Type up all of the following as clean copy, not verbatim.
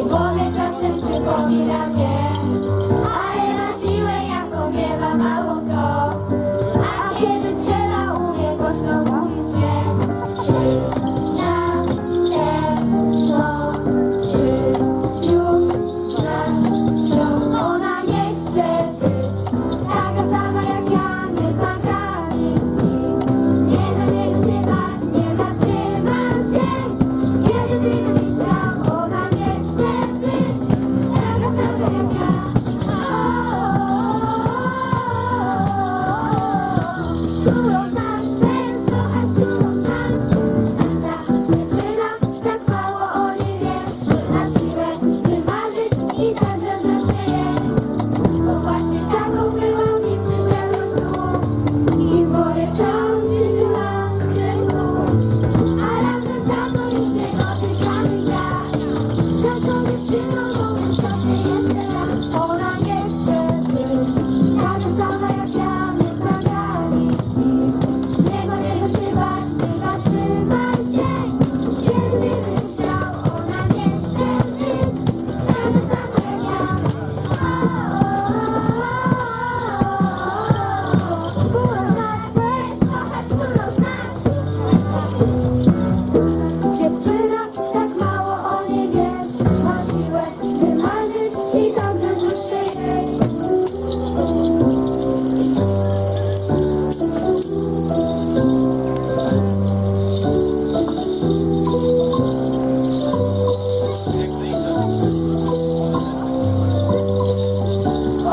głowie czasem przypomina mnie, ale na siłę jaką miewa mało kto. A kiedy trzeba umie głośno mówić się, czy na pewno, czy już znasz ją? Ona nie chce być taka sama jak ja, nie zagrani z nim. Nie zamierza się bać, nie zatrzyma się, kiedy ty myślał. Ona nie chce być taka sama jak ja. Którą znasz, chcesz kochać, którą znasz. Ta dziewczyna, tak mało o niej wiesz. Na siłę wymarzyć i tak zazdroszczę jej. Bo właśnie taką byłam i przyszedłeś tu. I w głowie wciąż się trzyma kresu. A razem dawno już nie dotykamy tak. Taką dziewczyną mówiąc to się jeszcze raz. Ona nie chce być taka sama jak ja, nie zagrani z nim. Niego nie zaszywasz, nie zatrzymaj się. Kiedy ty myślał, ona nie chce być taka sama jak ja. Którą znasz, chcesz kochać, którą znasz. Dziewczyna, tak mało o niej wiesz. Ma siłę wymarzyć i tak zazdroszczę jej.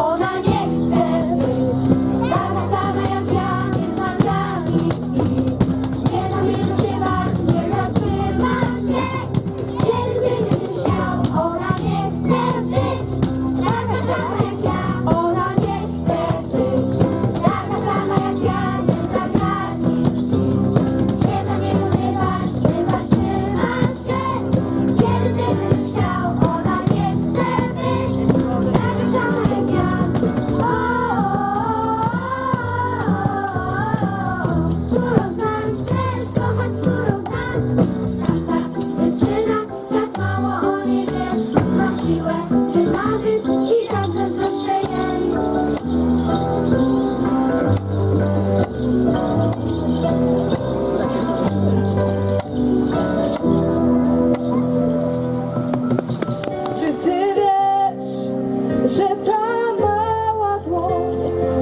Ona nie chce być taka sama jak ja, nie znam granic z nim. Nie zamierza się bać, nie zatrzyma się, kiedy ty będziesz chciał. Ona nie chce być taka sama jak ja. Ona nie chce być taka sama jak ja, nie zna granic z nim. Nie zamierza się bać, nie zatrzyma się, kiedy ty będziesz chciał. Ona nie chce być taka sama jak ja. Którą znasz, chcesz kochać, którą znasz. Ta dziewczyna, tak mało o niej wiesz. Ma siłę wymarzyć i tak zazdroszczę jej. Czy ty wiesz, że ta mała dłoń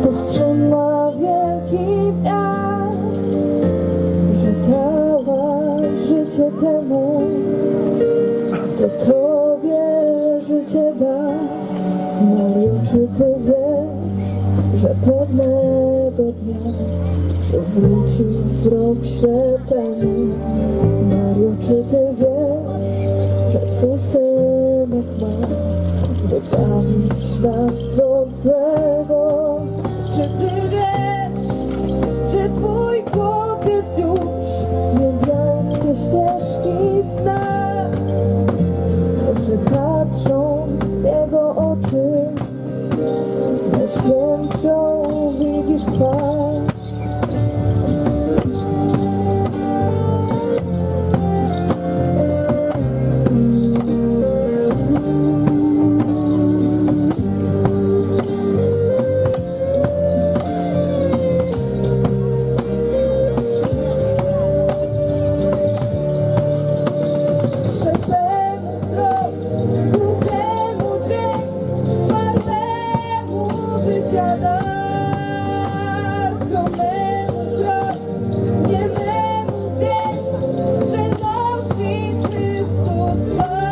powstrzyma wielki wiatr, że dałaś życie temu, kto tobie życie da? Mario, czy ty wiesz, że pewnego dnia przywróci wzrok ślepemu? Mario, czy ty wiesz, że twój synek ma wybawić nas od złego? Czy ty wiesz, że twój chłopiec już niebieskie ścieżki zna? Że patrząc w jego oczy, najświętszą widzisz twarz. Ślepemu wzrok, głupiemu dźwięk, marnemu życia dar. Chromemu krok, niememu wieść, że nosi Chrystus zmarł.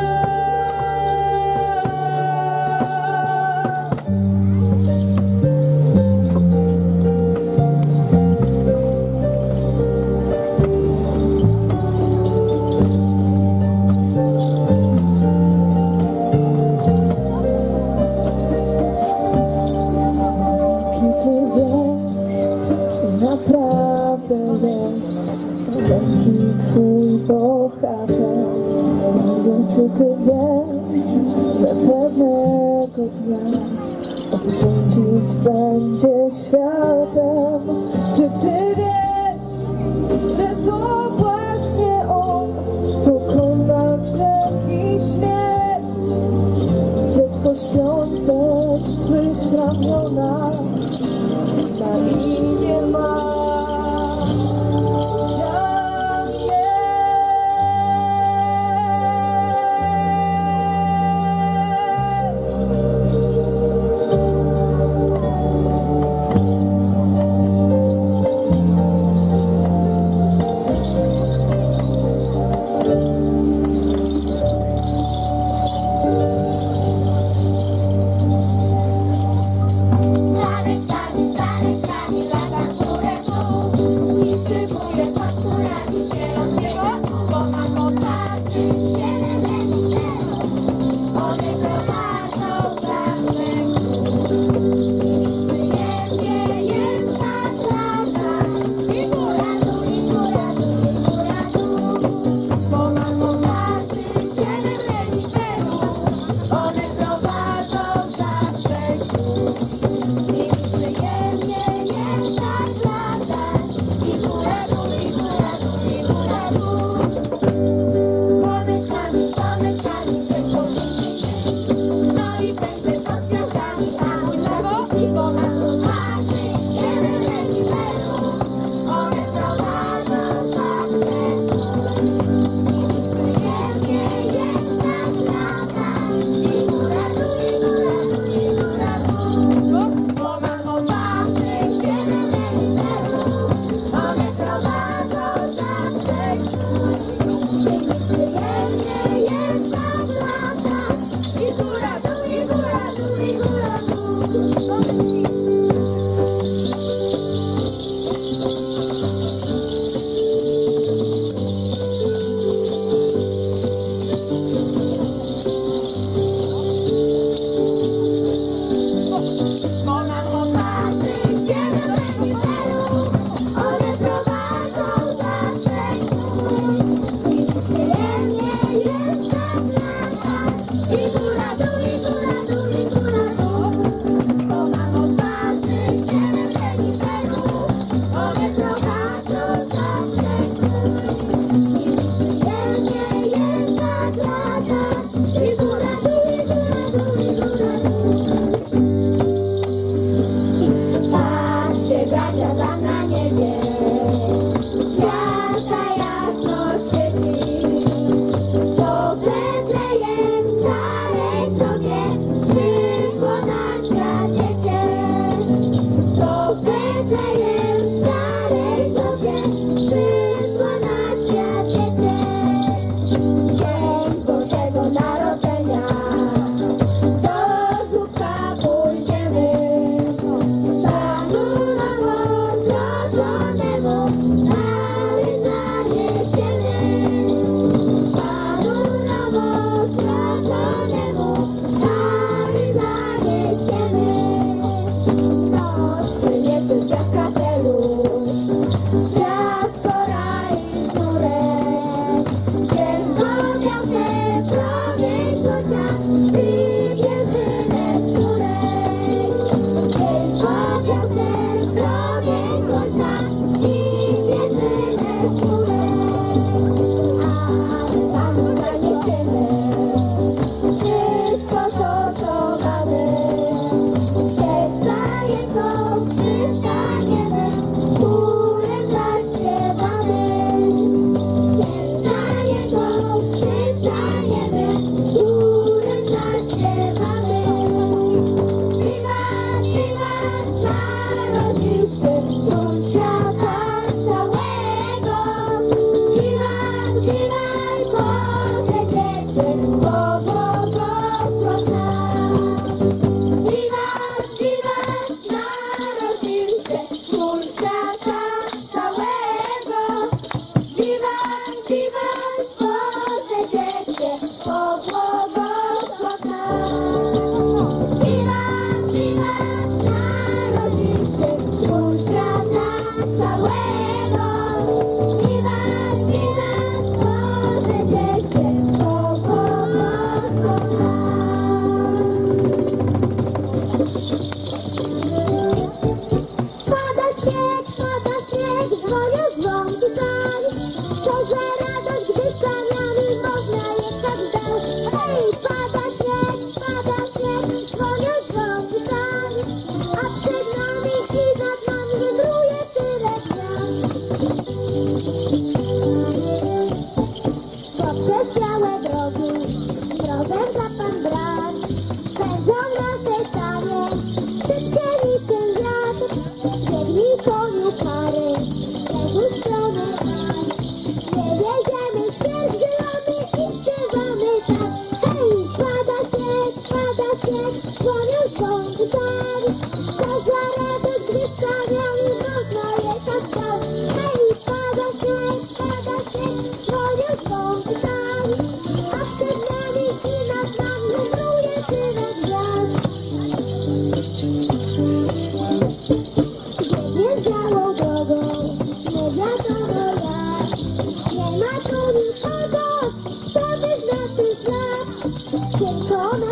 Czy ty wiesz, naprawdę jest wielki twój bohater? Mario, czy ty wiesz, że pewnego dnia rządzić będzie światem? Czy ty wiesz, że to właśnie on pokona grzech i śmierć? śpiące w twych ramionach na imię ma.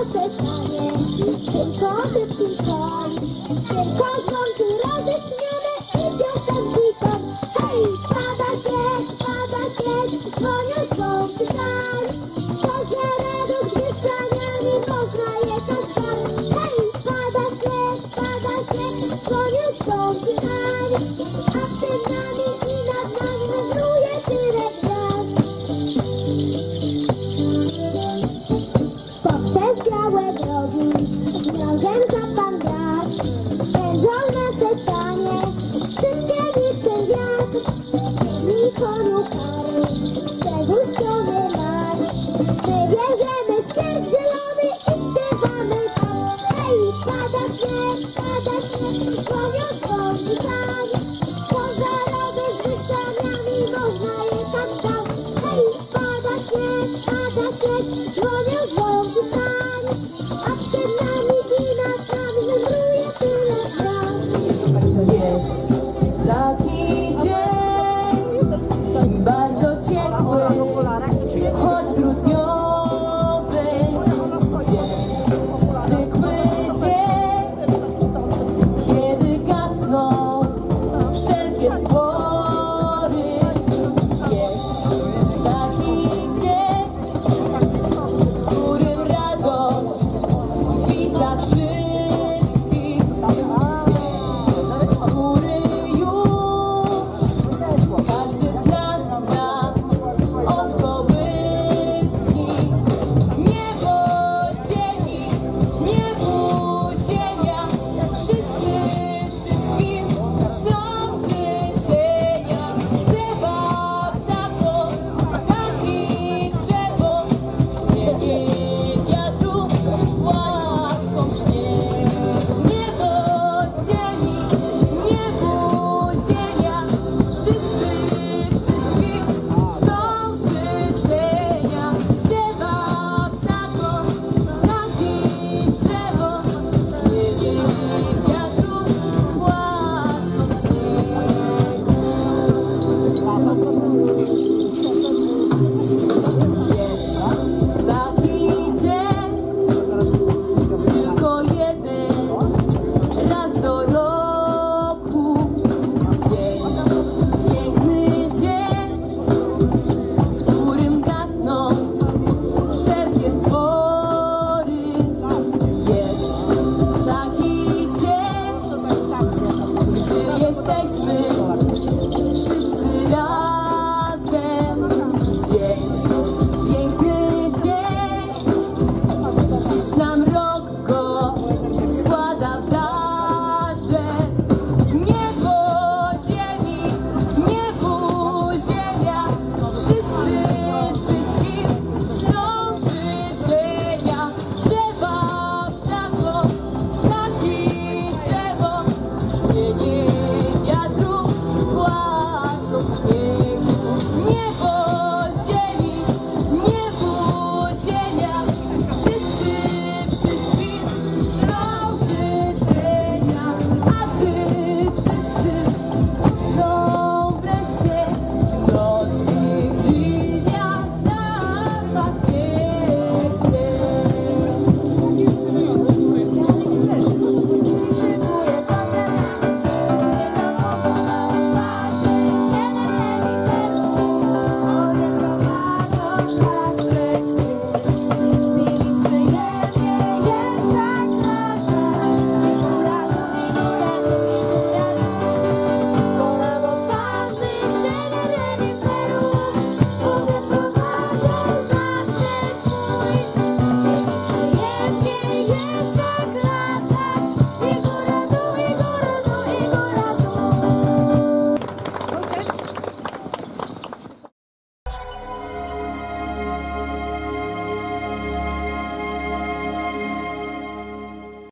narzekanie, tylko szybki koń, tylko dzwonki roześmiane i piosenki ton. Hej, pada śnieg, dzwonią dzwonki tak, poza radość wystraniami można jechać tak. Hej, pada śnieg, dzwonią dzwonki tak, a przed nami i nad nami wędruje tyle gwiazd. Poprzez białe